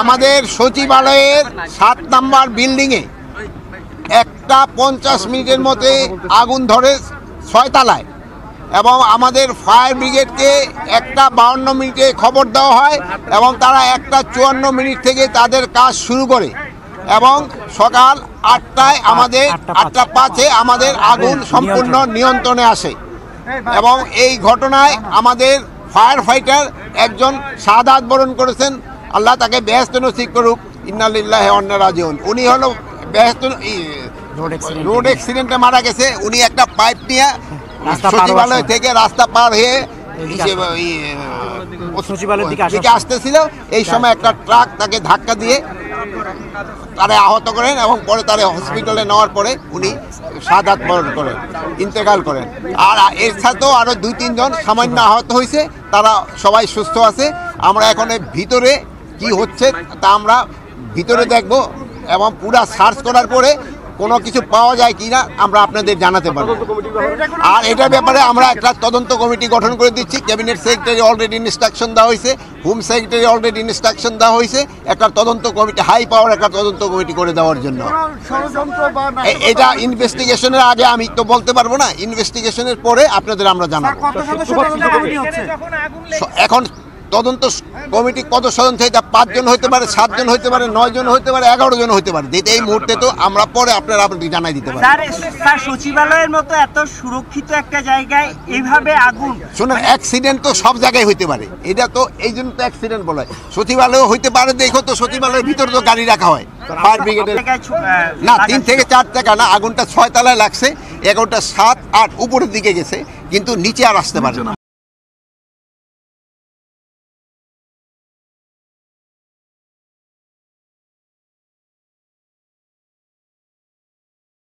আমাদের সচিবালয়ের 7 নম্বর বিল্ডিংয়ে একটা 50 মিনিটের মধ্যে আগুন ধরে 6 তলায়, এবং আমাদের ফায়ার ব্রিগেডকে একটা 52 মিনিটে খবর দেওয়া হয় এবং তারা একটা 54 মিনিট থেকে তাদের কাজ শুরু করে এবং সকাল 8টায় আমাদের 8:05 আমাদের আগুন সম্পূর্ণ নিয়ন্ত্রণে আসে। এবং এই ঘটনায় আমাদের ফায়ার ফাইটার একজন শাহাদাত বরণ করেছেন, আল্লাহ তাকে বেহেশত নসিব করুক, ইন্না লিল্লাহি ওয়া ইন্না ইলাইহি রাজিউন। উনি হলো রোড অ্যাক্সিডেন্টে মারা গেছে। উনি একটা পাইপ নিয়ে সচিবালয় থেকে রাস্তা পার হয়ে সচিবালয়ের দিকে আসতেছিল, এই সময় একটা ট্রাক তাকে ধাক্কা দিয়ে তারা আহত করেন এবং পরে তারা হসপিটালে নেওয়ার পরে উনি শাহাদাত বরণ করেন, ইন্তেকাল করেন। আর এর সাথেও আরও 2-3 জন সামান্য আহত হয়েছে, তারা সবাই সুস্থ আছে। আমরা এখন ভিতরে কি হচ্ছে তা আমরা ভিতরে দেখব এবং পুরা সার্চ করার পরে কোনো কিছু পাওয়া যায় কি না আমরা আপনাদের জানাতে পারব। আর এটার ব্যাপারে আমরা একটা তদন্ত কমিটি গঠন করে দিচ্ছি। ক্যাবিনেট সেক্রেটারি অলরেডি ইনস্ট্রাকশন দেওয়া হয়েছে, হোম সেক্রেটারি অলরেডি ইনস্ট্রাকশন দেওয়া হয়েছে একটা তদন্ত কমিটি, হাই পাওয়ার একটা তদন্ত কমিটি করে দেওয়ার জন্য। এটা ইনভেস্টিগেশনের আগে আমি তো বলতে পারবো না, ইনভেস্টিগেশনের পরে আপনাদের আমরা জানাবো। এখন তদন্ত কমিটি কত সদস্য হইতে 5 জন হইতে পারে, 7 জন হইতে পারে, 9 জন হইতে পারে, 11 জন হইতে পারে। এই মুহূর্তে তো আমরা পরে আপনাদের জানাই দিতে পারি। স্যার সচিবালয়ের মতো এত সুরক্ষিত একটা জায়গায় এইভাবে আগুন, শুনুন অ্যাক্সিডেন্ট তো সব জায়গায় হইতে পারে, এটা তো এই জন্য তো অ্যাক্সিডেন্ট বলা হয়। সচিবালয় হইতে পারে, দেখো তো সচিবালয়ের ভিতরে তো গাড়ি রাখা হয় ফায়ার ব্রিগেডের। না 3 থেকে 4 টাকা না, আগুনটা 6 তলায় লাগছে, 11টা 7-8 উপরের দিকে গেছে, কিন্তু নিচে আর আসতে পারে না।